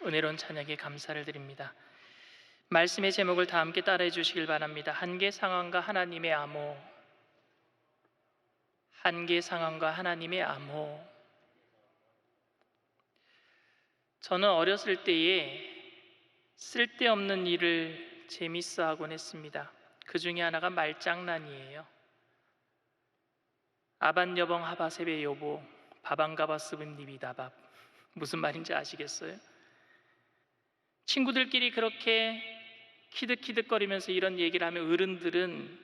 은혜로운 찬양에 감사를 드립니다. 말씀의 제목을 다 함께 따라해 주시길 바랍니다. 한계 상황과 하나님의 암호. 한계 상황과 하나님의 암호. 저는 어렸을 때에 쓸데없는 일을 재밌어 하곤 했습니다. 그 중에 하나가 말장난이에요. 아반여벙 하바세베 여보 바방가바스분 니비다밥. 무슨 말인지 아시겠어요? 친구들끼리 그렇게 키득키득거리면서 이런 얘기를 하면 어른들은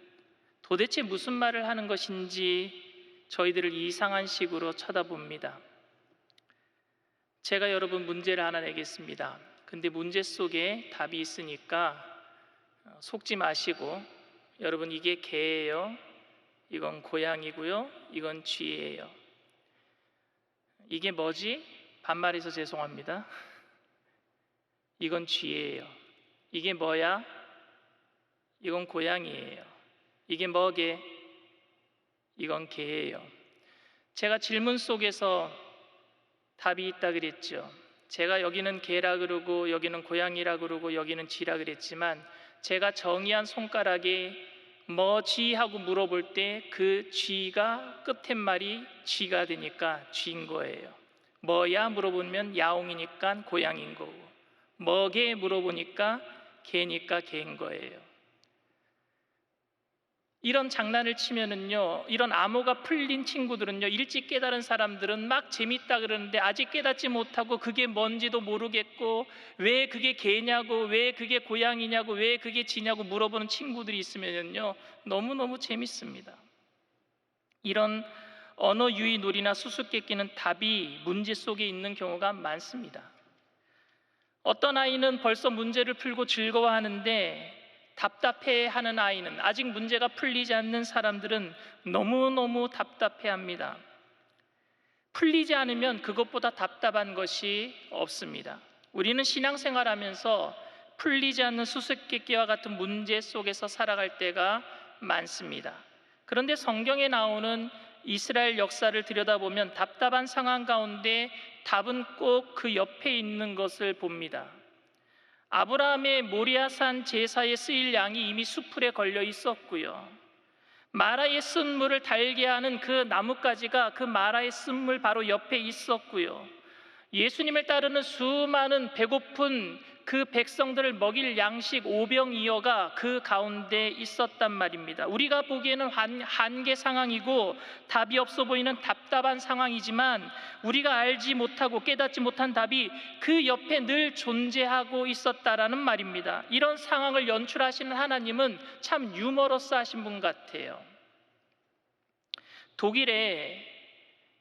도대체 무슨 말을 하는 것인지 저희들을 이상한 식으로 쳐다봅니다. 제가 여러분 문제를 하나 내겠습니다. 근데 문제 속에 답이 있으니까 속지 마시고, 여러분 이게 개예요, 이건 고양이고요, 이건 쥐예요. 이게 뭐지? 반말해서 죄송합니다. 이건 쥐예요. 이게 뭐야? 이건 고양이예요. 이게 뭐게? 이건 개예요. 제가 질문 속에서 답이 있다 그랬죠. 제가 여기는 개라 그러고 여기는 고양이라 그러고 여기는 쥐라 그랬지만, 제가 정의한 손가락에 뭐지 하고 물어볼 때 그 쥐가 끝햅말이 쥐가 되니까 쥐인 거예요. 뭐야 물어보면 야옹이니까 고양이인 거고, 뭐게 물어보니까 개니까 개인 거예요. 이런 장난을 치면은요, 이런 암호가 풀린 친구들은요, 일찍 깨달은 사람들은 막 재밌다 그러는데 아직 깨닫지 못하고 그게 뭔지도 모르겠고, 왜 그게 개냐고, 왜 그게 고양이냐고, 왜 그게 쥐냐고 물어보는 친구들이 있으면요, 너무너무 재밌습니다. 이런 언어 유희 놀이나 수수께끼는 답이 문제 속에 있는 경우가 많습니다. 어떤 아이는 벌써 문제를 풀고 즐거워하는데, 답답해하는 아이는, 아직 문제가 풀리지 않는 사람들은 너무너무 답답해합니다. 풀리지 않으면 그것보다 답답한 것이 없습니다. 우리는 신앙생활하면서 풀리지 않는 수수께끼와 같은 문제 속에서 살아갈 때가 많습니다. 그런데 성경에 나오는 이스라엘 역사를 들여다보면 답답한 상황 가운데 답은 꼭 그 옆에 있는 것을 봅니다. 아브라함의 모리아산 제사에 쓰일 양이 이미 수풀에 걸려 있었고요, 마라의 쓴물을 달게 하는 그 나뭇가지가 그 마라의 쓴물 바로 옆에 있었고요, 예수님을 따르는 수많은 배고픈 그 백성들을 먹일 양식 오병이어가 그 가운데 있었단 말입니다. 우리가 보기에는 한계 상황이고 답이 없어 보이는 답답한 상황이지만, 우리가 알지 못하고 깨닫지 못한 답이 그 옆에 늘 존재하고 있었다라는 말입니다. 이런 상황을 연출하시는 하나님은 참 유머러스 하신 분 같아요. 독일의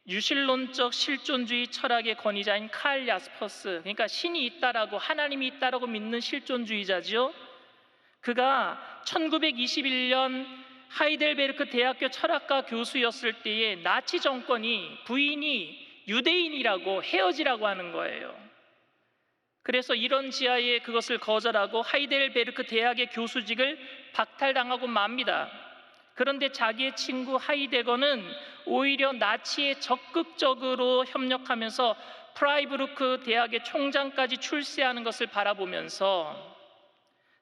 유실론적 실존주의 철학의 권위자인 칼 야스퍼스, 그러니까 신이 있다라고, 하나님이 있다라고 믿는 실존주의자죠. 그가 1921년 하이델베르크 대학교 철학과 교수였을 때에 나치 정권이 부인이 유대인이라고 헤어지라고 하는 거예요. 그래서 이런 지하에 그것을 거절하고 하이델베르크 대학의 교수직을 박탈당하고 맙니다. 그런데 자기의 친구 하이데거는 오히려 나치에 적극적으로 협력하면서 프라이부르크 대학의 총장까지 출세하는 것을 바라보면서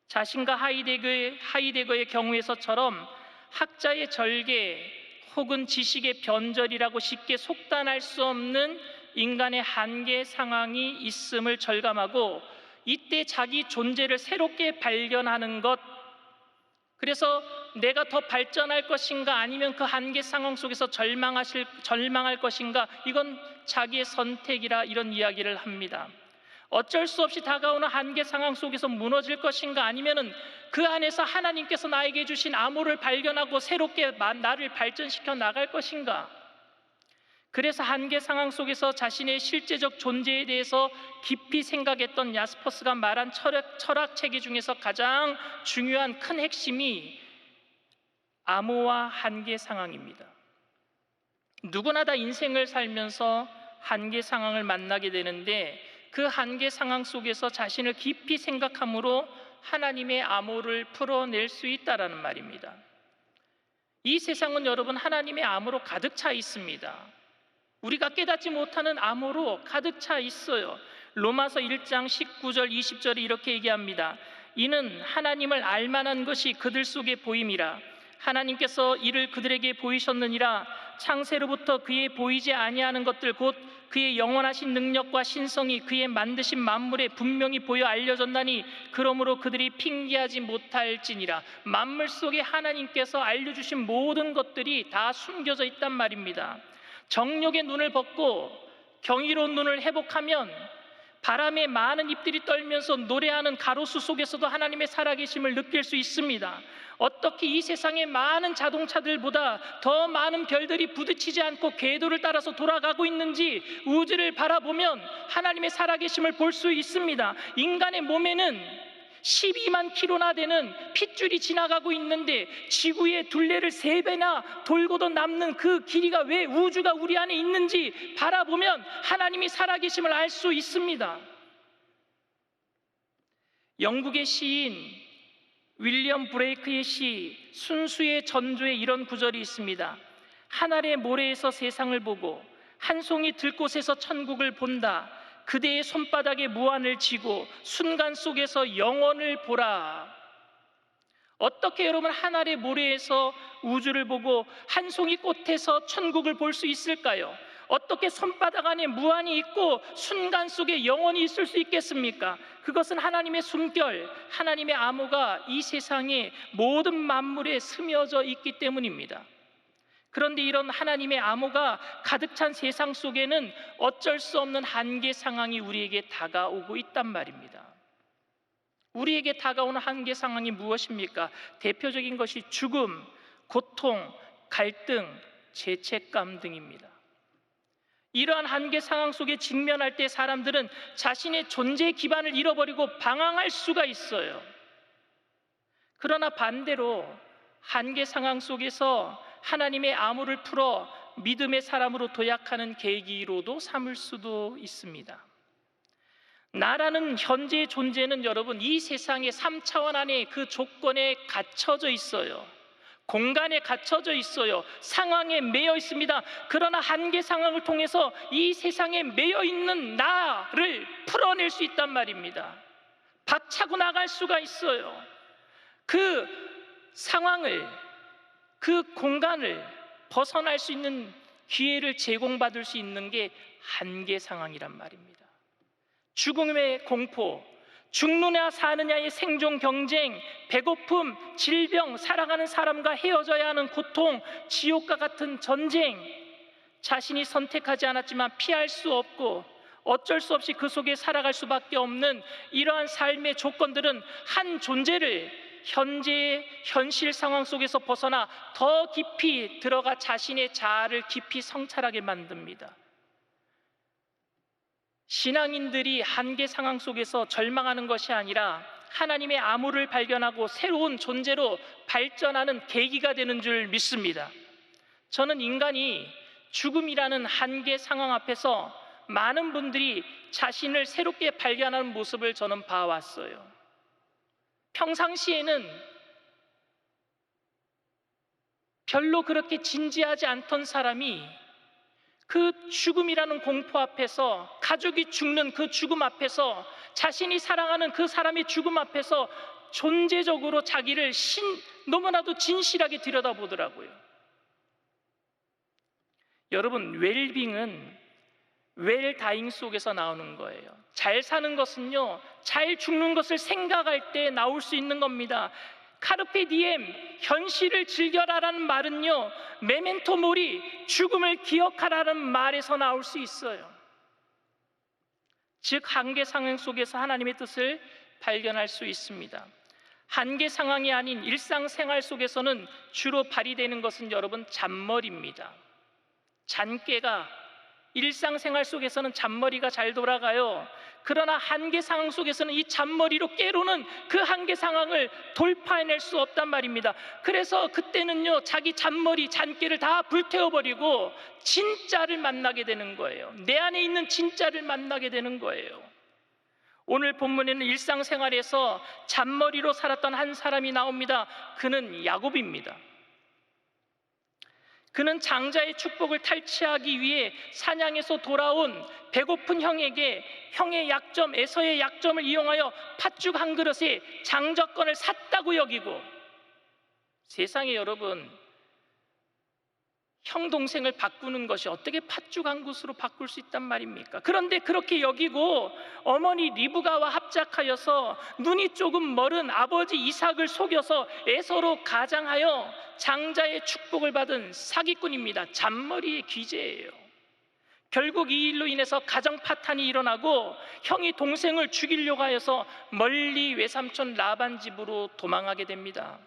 자신과 하이데거의 경우에서처럼 학자의 절개 혹은 지식의 변절이라고 쉽게 속단할 수 없는 인간의 한계 상황이 있음을 절감하고, 이때 자기 존재를 새롭게 발견하는 것, 그래서 내가 더 발전할 것인가 아니면 그 한계 상황 속에서 절망할 것인가, 이건 자기의 선택이라 이런 이야기를 합니다. 어쩔 수 없이 다가오는 한계 상황 속에서 무너질 것인가 아니면은 그 안에서 하나님께서 나에게 주신 암호를 발견하고 새롭게 나를 발전시켜 나갈 것인가. 그래서 한계 상황 속에서 자신의 실제적 존재에 대해서 깊이 생각했던 야스퍼스가 말한 철학 체계 중에서 가장 중요한 큰 핵심이 암호와 한계 상황입니다. 누구나 다 인생을 살면서 한계 상황을 만나게 되는데, 그 한계 상황 속에서 자신을 깊이 생각함으로 하나님의 암호를 풀어낼 수 있다라는 말입니다. 이 세상은 여러분 하나님의 암호로 가득 차 있습니다. 우리가 깨닫지 못하는 암호로 가득 차 있어요. 로마서 1장 19절 20절에 이렇게 얘기합니다. 이는 하나님을 알만한 것이 그들 속에 보임이라. 하나님께서 이를 그들에게 보이셨느니라. 창세로부터 그의 보이지 아니하는 것들 곧 그의 영원하신 능력과 신성이 그의 만드신 만물에 분명히 보여 알려졌나니 그러므로 그들이 핑계하지 못할지니라. 만물 속에 하나님께서 알려주신 모든 것들이 다 숨겨져 있단 말입니다. 정욕의 눈을 벗고 경이로운 눈을 회복하면 바람에 많은 잎들이 떨면서 노래하는 가로수 속에서도 하나님의 살아계심을 느낄 수 있습니다. 어떻게 이 세상의 많은 자동차들보다 더 많은 별들이 부딪히지 않고 궤도를 따라서 돌아가고 있는지 우주를 바라보면 하나님의 살아계심을 볼 수 있습니다. 인간의 몸에는 12만 킬로나 되는 핏줄이 지나가고 있는데 지구의 둘레를 3배나 돌고도 남는 그 길이가 왜 우주가 우리 안에 있는지 바라보면 하나님이 살아계심을 알 수 있습니다. 영국의 시인 윌리엄 브레이크의 시 순수의 전조에 이런 구절이 있습니다. 하늘의 모래에서 세상을 보고 한 송이 들꽃에서 천국을 본다. 그대의 손바닥에 무한을 쥐고 순간 속에서 영원을 보라. 어떻게 여러분 하늘의 모래에서 우주를 보고 한 송이 꽃에서 천국을 볼 수 있을까요? 어떻게 손바닥 안에 무한이 있고 순간 속에 영원이 있을 수 있겠습니까? 그것은 하나님의 숨결, 하나님의 암호가 이 세상의 모든 만물에 스며져 있기 때문입니다. 그런데 이런 하나님의 암호가 가득 찬 세상 속에는 어쩔 수 없는 한계 상황이 우리에게 다가오고 있단 말입니다. 우리에게 다가오는 한계 상황이 무엇입니까? 대표적인 것이 죽음, 고통, 갈등, 죄책감 등입니다. 이러한 한계 상황 속에 직면할 때 사람들은 자신의 존재 기반을 잃어버리고 방황할 수가 있어요. 그러나 반대로 한계 상황 속에서 하나님의 암호를 풀어 믿음의 사람으로 도약하는 계기로도 삼을 수도 있습니다. 나라는 현재의 존재는 여러분 이 세상의 3차원 안에 그 조건에 갇혀져 있어요. 공간에 갇혀져 있어요. 상황에 매여 있습니다. 그러나 한계 상황을 통해서 이 세상에 매여 있는 나를 풀어낼 수 있단 말입니다. 박차고 나갈 수가 있어요. 그 상황을, 그 공간을 벗어날 수 있는 기회를 제공받을 수 있는 게 한계 상황이란 말입니다. 죽음의 공포, 죽느냐 사느냐의 생존 경쟁, 배고픔, 질병, 사랑하는 사람과 헤어져야 하는 고통, 지옥과 같은 전쟁, 자신이 선택하지 않았지만 피할 수 없고 어쩔 수 없이 그 속에 살아갈 수밖에 없는 이러한 삶의 조건들은 한 존재를 현재의 현실 상황 속에서 벗어나 더 깊이 들어가 자신의 자아를 깊이 성찰하게 만듭니다. 신앙인들이 한계 상황 속에서 절망하는 것이 아니라 하나님의 암호를 발견하고 새로운 존재로 발전하는 계기가 되는 줄 믿습니다. 저는 인간이 죽음이라는 한계 상황 앞에서 많은 분들이 자신을 새롭게 발견하는 모습을 저는 봐왔어요. 평상시에는 별로 그렇게 진지하지 않던 사람이 그 죽음이라는 공포 앞에서, 가족이 죽는 그 죽음 앞에서, 자신이 사랑하는 그 사람의 죽음 앞에서 존재적으로 자기를 너무나도 진실하게 들여다보더라고요. 여러분, 웰빙은 웰다잉 속에서 나오는 거예요. 잘 사는 것은요, 잘 죽는 것을 생각할 때 나올 수 있는 겁니다. 카르페 디엠, 현실을 즐겨라라는 말은요, 메멘토 모리, 죽음을 기억하라는 말에서 나올 수 있어요. 즉 한계 상황 속에서 하나님의 뜻을 발견할 수 있습니다. 한계 상황이 아닌 일상생활 속에서는 주로 발휘되는 것은 여러분 잔머리입니다. 잔깨가 일상생활 속에서는 잔머리가 잘 돌아가요. 그러나 한계 상황 속에서는 이 잔머리로 깨로는 그 한계 상황을 돌파해낼 수 없단 말입니다. 그래서 그때는요, 자기 잔머리, 잔깨를 다 불태워버리고 진짜를 만나게 되는 거예요. 내 안에 있는 진짜를 만나게 되는 거예요. 오늘 본문에는 일상생활에서 잔머리로 살았던 한 사람이 나옵니다. 그는 야곱입니다. 그는 장자의 축복을 탈취하기 위해 사냥에서 돌아온 배고픈 형에게 형의 약점, 에서의 약점을 이용하여 팥죽 한 그릇에 장저권을 샀다고 여기고, 세상에 여러분, 형 동생을 바꾸는 것이 어떻게 팥죽 한 그릇으로 바꿀 수 있단 말입니까? 그런데 그렇게 여기고 어머니 리브가와 합작하여서 눈이 조금 멀은 아버지 이삭을 속여서 에서로 가장하여 장자의 축복을 받은 사기꾼입니다. 잔머리의 귀재예요. 결국 이 일로 인해서 가정 파탄이 일어나고 형이 동생을 죽이려고 하여서 멀리 외삼촌 라반 집으로 도망하게 됩니다.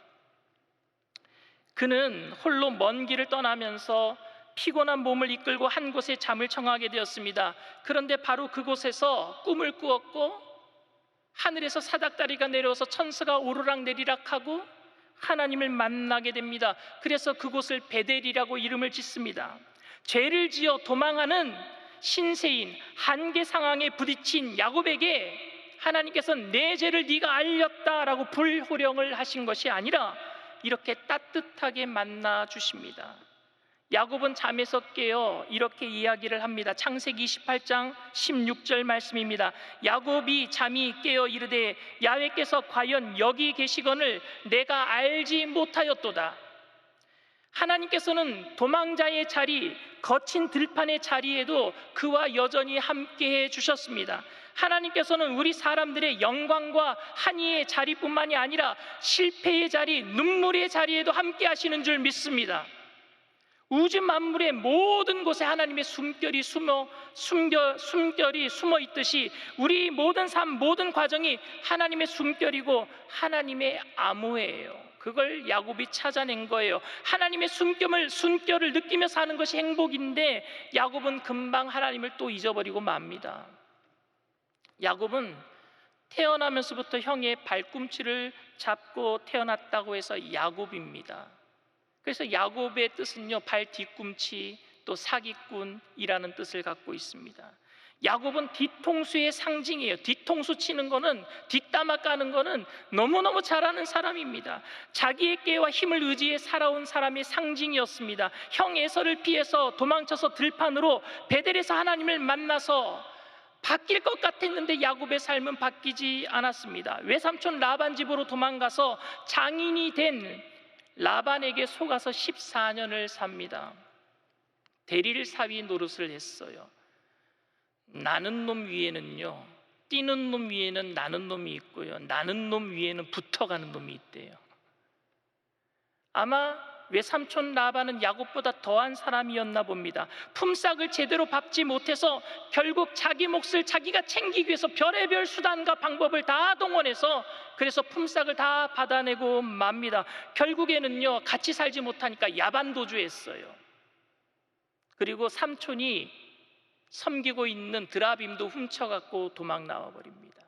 그는 홀로 먼 길을 떠나면서 피곤한 몸을 이끌고 한 곳에 잠을 청하게 되었습니다. 그런데 바로 그곳에서 꿈을 꾸었고 하늘에서 사닥다리가 내려와서 천사가 오르락 내리락하고 하나님을 만나게 됩니다. 그래서 그곳을 베델이라고 이름을 짓습니다. 죄를 지어 도망하는 신세인, 한계 상황에 부딪힌 야곱에게 하나님께서는 내 죄를 네가 알렸다라고 불호령을 하신 것이 아니라 이렇게 따뜻하게 만나 주십니다. 야곱은 잠에서 깨어 이렇게 이야기를 합니다. 창세기 28장 16절 말씀입니다. 야곱이 잠이 깨어 이르되 야훼께서 과연 여기 계시거늘 내가 알지 못하였도다. 하나님께서는 도망자의 자리, 거친 들판의 자리에도 그와 여전히 함께해 주셨습니다. 하나님께서는 우리 사람들의 영광과 한의의 자리뿐만이 아니라 실패의 자리, 눈물의 자리에도 함께 하시는 줄 믿습니다. 우주 만물의 모든 곳에 하나님의 숨결이 숨어 있듯이 우리 모든 삶, 모든 과정이 하나님의 숨결이고 하나님의 암호예요. 그걸 야곱이 찾아낸 거예요. 하나님의 숨결을 느끼며 사는 것이 행복인데 야곱은 금방 하나님을 또 잊어버리고 맙니다. 야곱은 태어나면서부터 형의 발꿈치를 잡고 태어났다고 해서 야곱입니다. 그래서 야곱의 뜻은요, 발 뒤꿈치, 또 사기꾼이라는 뜻을 갖고 있습니다. 야곱은 뒤통수의 상징이에요. 뒤통수 치는 거는, 뒷담화 까는 거는 너무너무 잘하는 사람입니다. 자기의 깨와 힘을 의지해 살아온 사람의 상징이었습니다. 형 에서를 피해서 도망쳐서 들판으로 베델에서 하나님을 만나서 바뀔 것 같았는데 야곱의 삶은 바뀌지 않았습니다. 외삼촌 라반 집으로 도망가서 장인이 된 라반에게 속아서 14년을 삽니다. 대릴 사위 노릇을 했어요. 나는 놈 위에는요, 뛰는 놈 위에는 나는 놈이 있고요, 나는 놈 위에는 붙어가는 놈이 있대요. 아마 외삼촌 라반은 야곱보다 더한 사람이었나 봅니다. 품삯을 제대로 밟지 못해서 결국 자기 몫을 자기가 챙기기 위해서 별의별 수단과 방법을 다 동원해서 그래서 품삯을 다 받아내고 맙니다. 결국에는요, 같이 살지 못하니까 야반도주했어요. 그리고 삼촌이 섬기고 있는 드라빔도 훔쳐갖고 도망 나와버립니다.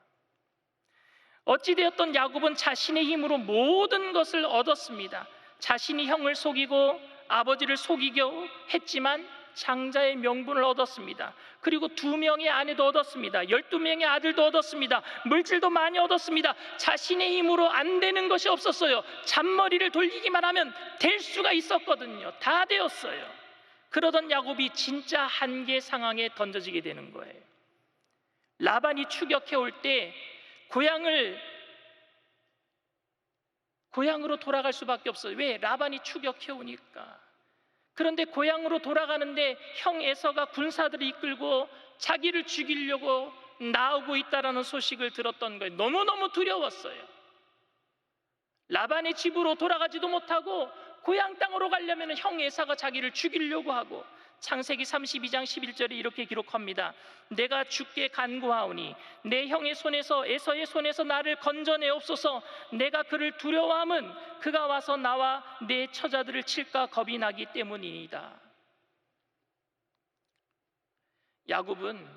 어찌되었던 야곱은 자신의 힘으로 모든 것을 얻었습니다. 자신이 형을 속이고 아버지를 속이려 했지만 장자의 명분을 얻었습니다. 그리고 2명의 아내도 얻었습니다. 12명의 아들도 얻었습니다. 물질도 많이 얻었습니다. 자신의 힘으로 안 되는 것이 없었어요. 잔머리를 돌리기만 하면 될 수가 있었거든요. 다 되었어요. 그러던 야곱이 진짜 한계 상황에 던져지게 되는 거예요. 라반이 추격해 올 때 고향으로 돌아갈 수밖에 없어요. 왜? 라반이 추격해 오니까. 그런데 고향으로 돌아가는데 형 에서가 군사들을 이끌고 자기를 죽이려고 나오고 있다는 소식을 들었던 거예요. 너무너무 두려웠어요. 라반의 집으로 돌아가지도 못하고 고향 땅으로 가려면 형 에사가 자기를 죽이려고 하고, 창세기 32장 11절에 이렇게 기록합니다. 내가 주께 간구하오니 내 형의 손에서 에서의 손에서 나를 건져내옵소서. 내가 그를 두려워함은 그가 와서 나와 내 처자들을 칠까 겁이 나기 때문이니이다. 야곱은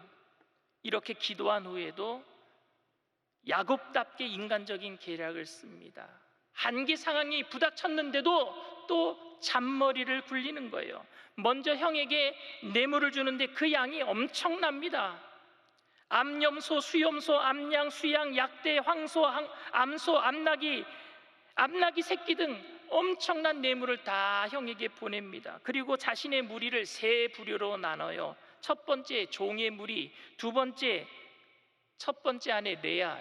이렇게 기도한 후에도 야곱답게 인간적인 계략을 씁니다. 한계 상황이 부닥쳤는데도 또 잔머리를 굴리는 거예요. 먼저 형에게 뇌물을 주는데 그 양이 엄청납니다. 암염소, 수염소, 암양, 수양, 약대, 황소, 암소, 암나기 새끼 등 엄청난 뇌물을 다 형에게 보냅니다. 그리고 자신의 무리를 세 부류로 나눠요. 첫 번째 종의 무리, 두 번째 첫 번째 아내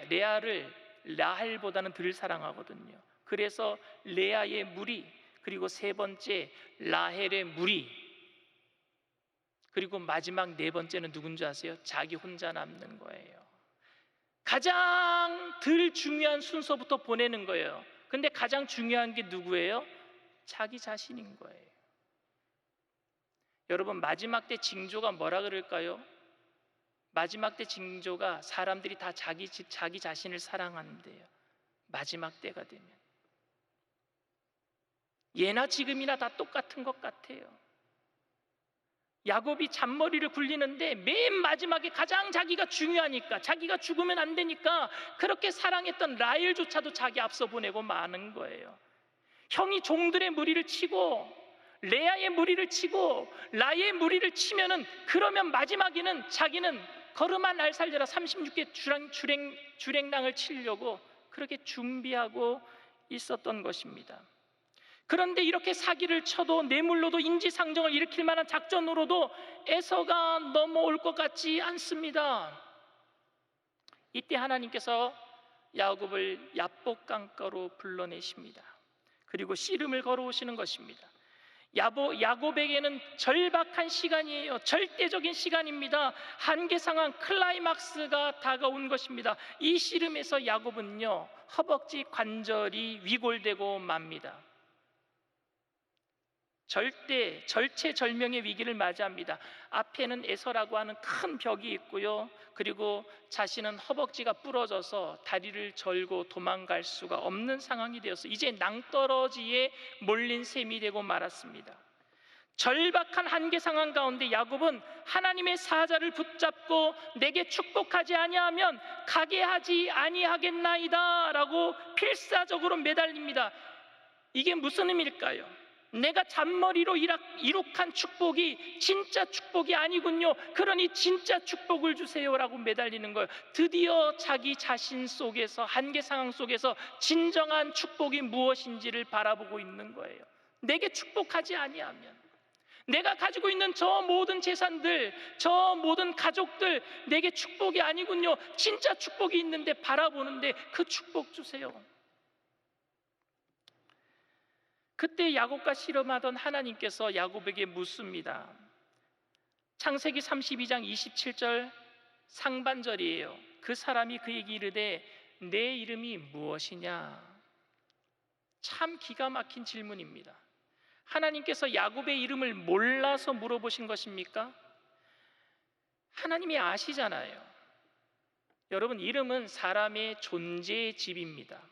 레아를 라헬보다는 덜 사랑하거든요. 그래서 레아의 무리, 그리고 세 번째 라헬의 무리, 그리고 마지막 네 번째는 누군지 아세요? 자기 혼자 남는 거예요. 가장 덜 중요한 순서부터 보내는 거예요. 근데 가장 중요한 게 누구예요? 자기 자신인 거예요. 여러분, 마지막 때 징조가 뭐라 그럴까요? 마지막 때 징조가 사람들이 다 자기 자신을 사랑한대요. 마지막 때가 되면 예나 지금이나 다 똑같은 것 같아요. 야곱이 잔머리를 굴리는데 맨 마지막에 가장 자기가 중요하니까, 자기가 죽으면 안 되니까 그렇게 사랑했던 라헬조차도 자기 앞서 보내고 마는 거예요. 형이 종들의 무리를 치고 레아의 무리를 치고 라헬의 무리를 치면은, 그러면 마지막에는 자기는 걸음아 날 살려라 36개 주랭랑을 치려고 그렇게 준비하고 있었던 것입니다. 그런데 이렇게 사기를 쳐도 뇌물로도 인지상정을 일으킬 만한 작전으로도 에서가 넘어올 것 같지 않습니다. 이때 하나님께서 야곱을 야복강가로 불러내십니다. 그리고 씨름을 걸어오시는 것입니다. 야곱에게는 절박한 시간이에요. 절대적인 시간입니다. 한계 상황, 클라이막스가 다가온 것입니다. 이 씨름에서 야곱은요, 허벅지 관절이 위골되고 맙니다. 절체절명의 위기를 맞이합니다. 앞에는 에서라고 하는 큰 벽이 있고요, 그리고 자신은 허벅지가 부러져서 다리를 절고 도망갈 수가 없는 상황이 되어서 이제 낭떠러지에 몰린 셈이 되고 말았습니다. 절박한 한계 상황 가운데 야곱은 하나님의 사자를 붙잡고 내게 축복하지 아니하면 가게 하지 아니하겠나이다 라고 필사적으로 매달립니다. 이게 무슨 의미일까요? 내가 잔머리로 이룩한 축복이 진짜 축복이 아니군요. 그러니 진짜 축복을 주세요라고 매달리는 거예요. 드디어 자기 자신 속에서, 한계 상황 속에서 진정한 축복이 무엇인지를 바라보고 있는 거예요. 내게 축복하지 아니하면, 내가 가지고 있는 저 모든 재산들, 저 모든 가족들 내게 축복이 아니군요. 진짜 축복이 있는데 바라보는데 그 축복 주세요. 그때 야곱과 씨름하던 하나님께서 야곱에게 묻습니다. 창세기 32장 27절 상반절이에요. 그 사람이 그에게 이르되 내 이름이 무엇이냐? 참 기가 막힌 질문입니다. 하나님께서 야곱의 이름을 몰라서 물어보신 것입니까? 하나님이 아시잖아요. 여러분, 이름은 사람의 존재의 집입니다.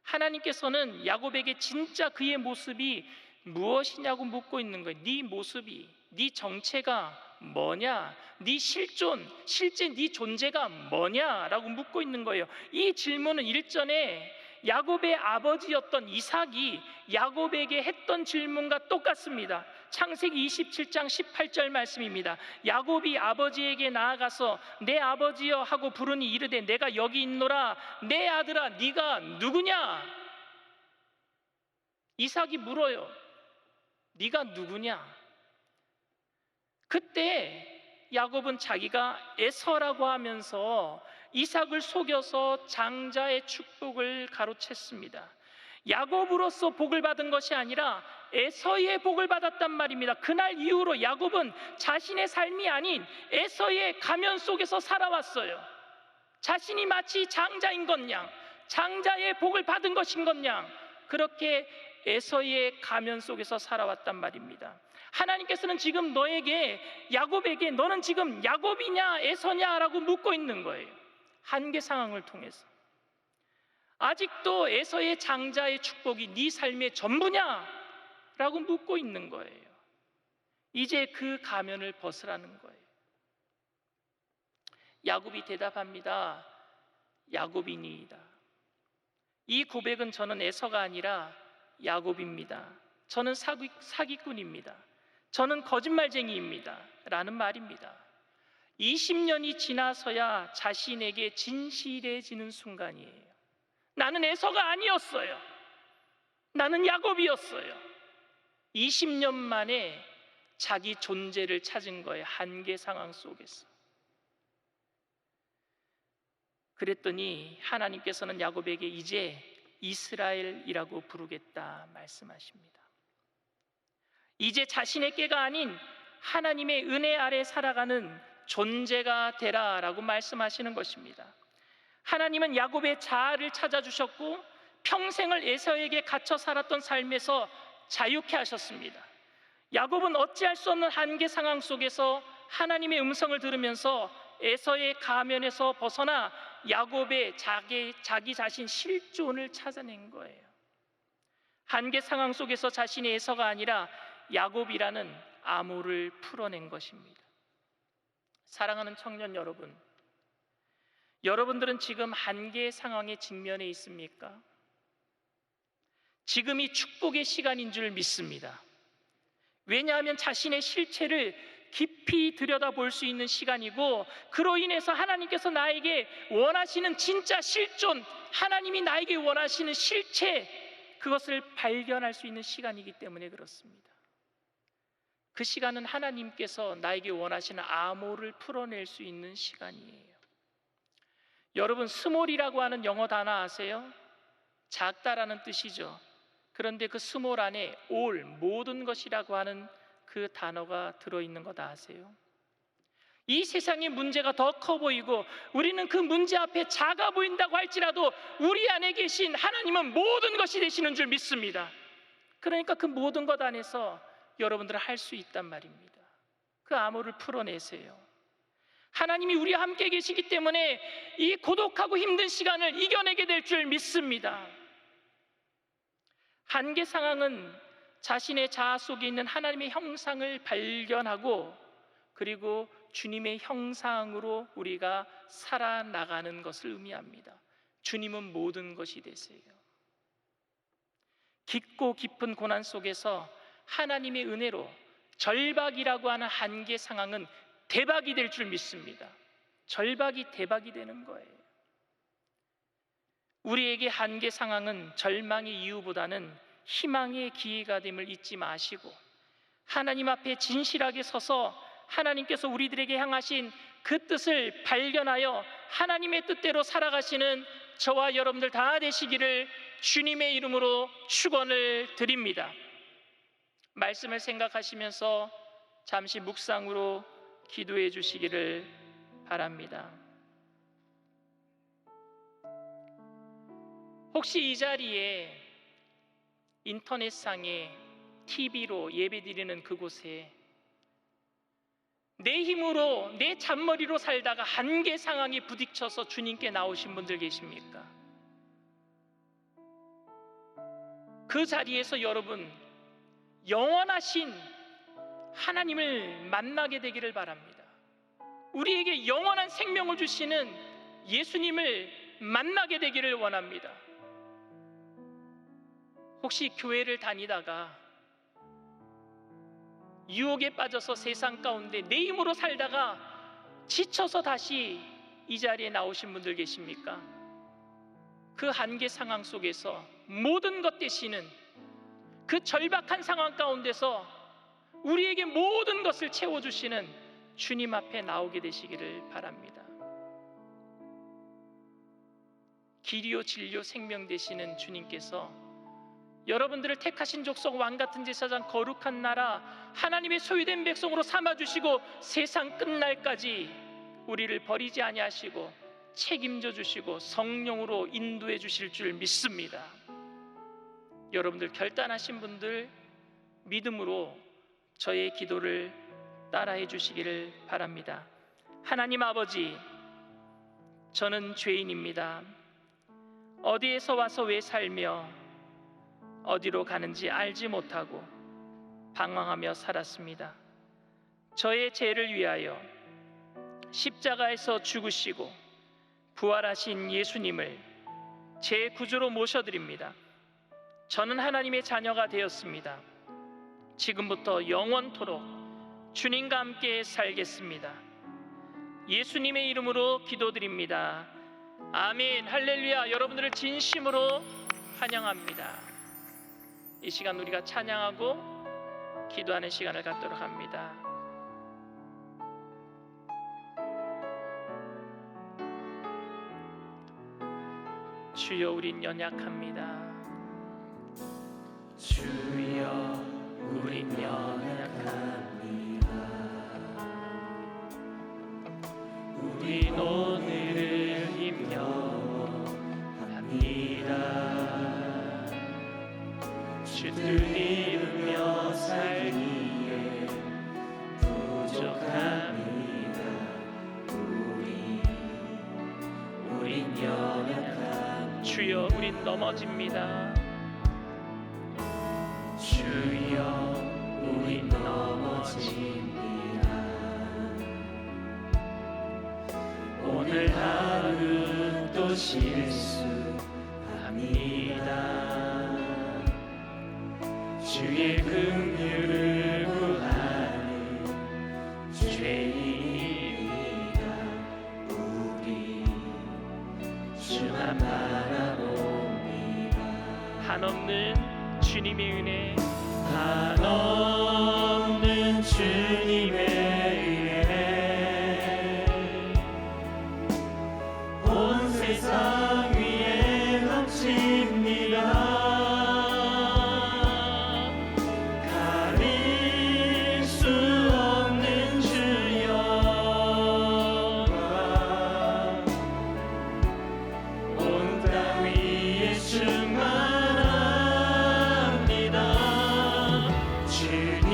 하나님께서는 야곱에게 진짜 그의 모습이 무엇이냐고 묻고 있는 거예요. 네 모습이, 네 정체가 뭐냐? 네 실제 네 존재가 뭐냐라고 묻고 있는 거예요. 이 질문은 일전에 야곱의 아버지였던 이삭이 야곱에게 했던 질문과 똑같습니다. 창세기 27장 18절 말씀입니다. 야곱이 아버지에게 나아가서 내 아버지여 하고 부르니 이르되 내가 여기 있노라. 내 아들아 네가 누구냐? 이삭이 물어요. 네가 누구냐? 그때 야곱은 자기가 에서라고 하면서 이삭을 속여서 장자의 축복을 가로챘습니다. 야곱으로서 복을 받은 것이 아니라 에서의 복을 받았단 말입니다. 그날 이후로 야곱은 자신의 삶이 아닌 에서의 가면 속에서 살아왔어요. 자신이 마치 장자인 것 양, 장자의 복을 받은 것인 것 양, 그렇게 에서의 가면 속에서 살아왔단 말입니다. 하나님께서는 지금 야곱에게 너는 지금 야곱이냐 에서냐라고 묻고 있는 거예요. 한계 상황을 통해서 아직도 에서의 장자의 축복이 네 삶의 전부냐? 라고 묻고 있는 거예요. 이제 그 가면을 벗으라는 거예요. 야곱이 대답합니다. 야곱이니이다. 이 고백은 저는 에서가 아니라 야곱입니다. 저는 사기꾼입니다. 저는 거짓말쟁이입니다. 라는 말입니다. 20년이 지나서야 자신에게 진실해지는 순간이에요. 나는 에서가 아니었어요. 나는 야곱이었어요. 20년 만에 자기 존재를 찾은 거예요. 한계 상황 속에서. 그랬더니 하나님께서는 야곱에게 이제 이스라엘이라고 부르겠다 말씀하십니다. 이제 자신의 꾀가 아닌 하나님의 은혜 아래 살아가는 존재가 되라라고 말씀하시는 것입니다. 하나님은 야곱의 자아를 찾아주셨고 평생을 에서에게 갇혀 살았던 삶에서 자유케 하셨습니다. 야곱은 어찌할 수 없는 한계 상황 속에서 하나님의 음성을 들으면서 에서의 가면에서 벗어나 야곱의 자기 자신 실존을 찾아낸 거예요. 한계 상황 속에서 자신의 에서가 아니라 야곱이라는 암호를 풀어낸 것입니다. 사랑하는 청년 여러분, 여러분들은 지금 한계 상황에 직면해 있습니까? 지금이 축복의 시간인 줄 믿습니다. 왜냐하면 자신의 실체를 깊이 들여다볼 수 있는 시간이고, 그로 인해서 하나님께서 나에게 원하시는 진짜 실존, 하나님이 나에게 원하시는 실체, 그것을 발견할 수 있는 시간이기 때문에 그렇습니다. 그 시간은 하나님께서 나에게 원하시는 암호를 풀어낼 수 있는 시간이에요. 여러분, 스몰이라고 하는 영어 단어 아세요? 작다라는 뜻이죠. 그런데 그 스몰 안에 all, 모든 것이라고 하는 그 단어가 들어있는 것 아세요? 이 세상의 문제가 더 커 보이고 우리는 그 문제 앞에 작아 보인다고 할지라도 우리 안에 계신 하나님은 모든 것이 되시는 줄 믿습니다. 그러니까 그 모든 것 안에서 여러분들은 할 수 있단 말입니다. 그 암호를 풀어내세요. 하나님이 우리와 함께 계시기 때문에 이 고독하고 힘든 시간을 이겨내게 될 줄 믿습니다. 한계 상황은 자신의 자아 속에 있는 하나님의 형상을 발견하고 그리고 주님의 형상으로 우리가 살아나가는 것을 의미합니다. 주님은 모든 것이 되세요. 깊고 깊은 고난 속에서 하나님의 은혜로 절박이라고 하는 한계 상황은 대박이 될 줄 믿습니다. 절박이 대박이 되는 거예요. 우리에게 한계 상황은 절망의 이유보다는 희망의 기회가 됨을 잊지 마시고 하나님 앞에 진실하게 서서 하나님께서 우리들에게 향하신 그 뜻을 발견하여 하나님의 뜻대로 살아가시는 저와 여러분들 다 되시기를 주님의 이름으로 축원을 드립니다. 말씀을 생각하시면서 잠시 묵상으로 기도해 주시기를 바랍니다. 혹시 이 자리에 인터넷상에 TV로 예배드리는 그곳에 내 힘으로 내 잔머리로 살다가 한계 상황에 부딪혀서 주님께 나오신 분들 계십니까? 그 자리에서 여러분 영원하신 하나님을 만나게 되기를 바랍니다. 우리에게 영원한 생명을 주시는 예수님을 만나게 되기를 원합니다. 혹시 교회를 다니다가 유혹에 빠져서 세상 가운데 내 힘으로 살다가 지쳐서 다시 이 자리에 나오신 분들 계십니까? 그 한계 상황 속에서 모든 것 되시는 그 절박한 상황 가운데서 우리에게 모든 것을 채워주시는 주님 앞에 나오게 되시기를 바랍니다. 길이요 진리요 생명 되시는 주님께서 여러분들을 택하신 족속 왕같은 제사장 거룩한 나라 하나님의 소유된 백성으로 삼아주시고 세상 끝날까지 우리를 버리지 아니하시고 책임져 주시고 성령으로 인도해 주실 줄 믿습니다. 여러분들 결단하신 분들 믿음으로 저의 기도를 따라해 주시기를 바랍니다. 하나님 아버지, 저는 죄인입니다. 어디에서 와서 왜 살며 어디로 가는지 알지 못하고 방황하며 살았습니다. 저의 죄를 위하여 십자가에서 죽으시고 부활하신 예수님을 제 구주로 모셔드립니다. 저는 하나님의 자녀가 되었습니다. 지금부터 영원토록 주님과 함께 살겠습니다. 예수님의 이름으로 기도드립니다. 아멘. 할렐루야. 여러분들을 진심으로 환영합니다. 이 시간 우리가 찬양하고 기도하는 시간을 갖도록 합니다. 주여, 우린 연약합니다. 주여, 우린 연약합니다. 우린 오늘을 힘겨워합니다. 주 뜻 이루며 살기에 부족합니다. 우린 연약합니다. 주여, 우린 넘어집니다. 주여, 우린 넘어집니다. 오늘 하루 또 실수합니다. 주의 긍휼을 구하는 죄인이다. 우리 주만 바라봅니다. 한없는 주님의 은혜, 한없는 주님의 은혜, 온 세상 위에 넘칩니다. 가릴 수 없는 주 영광, 온 땅 위에 충만합니다. 주님만이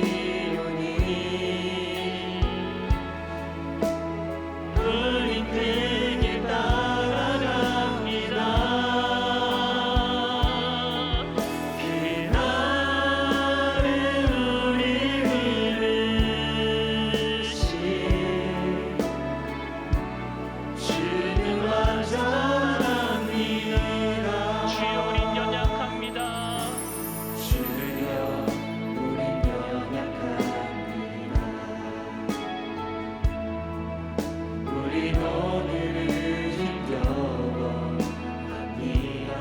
기오니 우린 그길 따라갑니다. 그날에 우리 부르신 주는 완전합니다. 주여, 우린 연약합니다. 주여, 우린 연약합니다. 우린 오늘을 힘겨워합니다.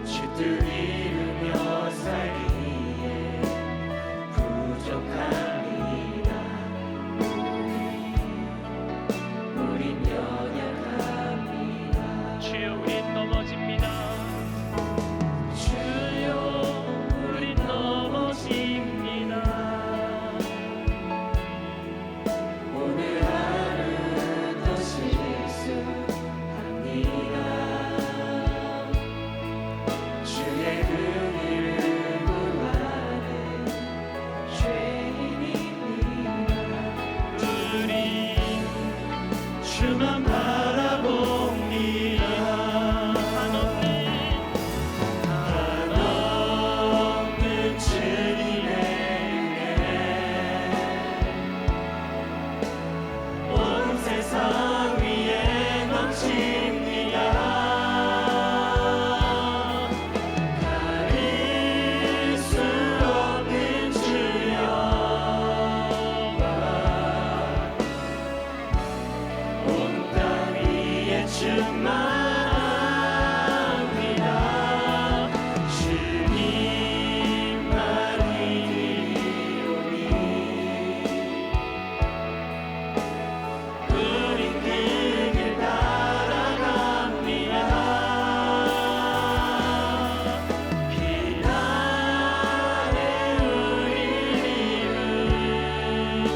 주 뜻 이루며 살기에 부족합니다. 우린 연약합니다. 주여, 우린 넘어집니다. 주여, 우린 넘어집니다. 오늘 하루 또 실수합니다. 주의 긍휼을 구하는 죄인입니다. 우리 주만 바라봅니다. 한없는 주님의 은혜, 온 세상 위에 넘칩니다. 가릴 수 없는 주 영광, 온 땅 위에 충만합니다. 주님만이 기오니 우린 그길 따라갑니다. 그날에 우리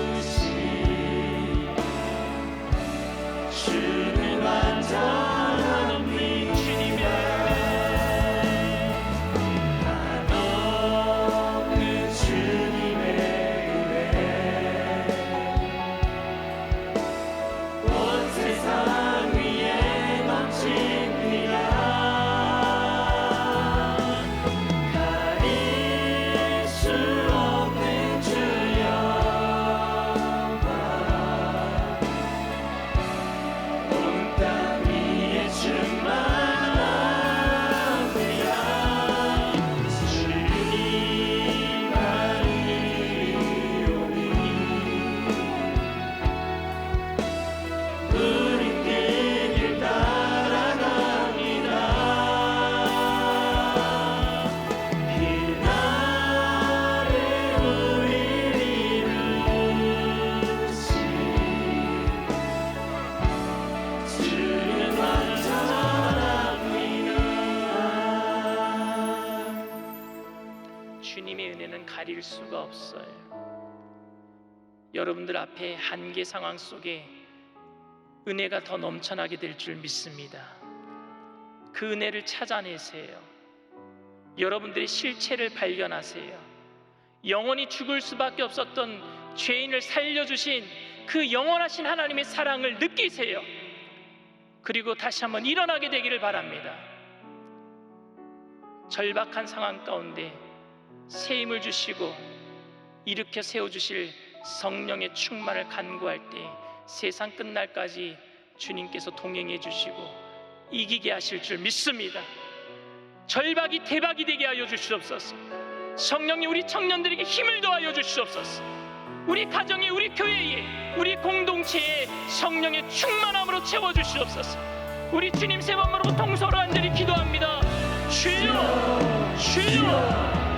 이루신 주는 완전합니다. 주님의 은혜, 한없는 주님의 은혜, 온 세상 위에 넘칩니다. 가릴 수 없는 주 영광, 온 드릴 수가 없어요. 여러분들 앞에 한계 상황 속에 은혜가 더 넘쳐나게 될 줄 믿습니다. 그 은혜를 찾아내세요. 여러분들의 실체를 발견하세요. 영원히 죽을 수밖에 없었던 죄인을 살려주신 그 영원하신 하나님의 사랑을 느끼세요. 그리고 다시 한번 일어나게 되기를 바랍니다. 절박한 상황 가운데 새 힘을 주시고 일으켜 세워주실 성령의 충만을 간구할 때 세상 끝날까지 주님께서 동행해 주시고 이기게 하실 줄 믿습니다. 절박이 대박이 되게 하여 주시옵소서. 성령님, 우리 청년들에게 힘을 더하여 주시옵소서. 우리 가정에, 우리 교회에, 우리 공동체에 성령의 충만함으로 채워 주시옵소서. 우리 주님 세 번으로 동서로 간절히 기도합니다. 주여, 주여,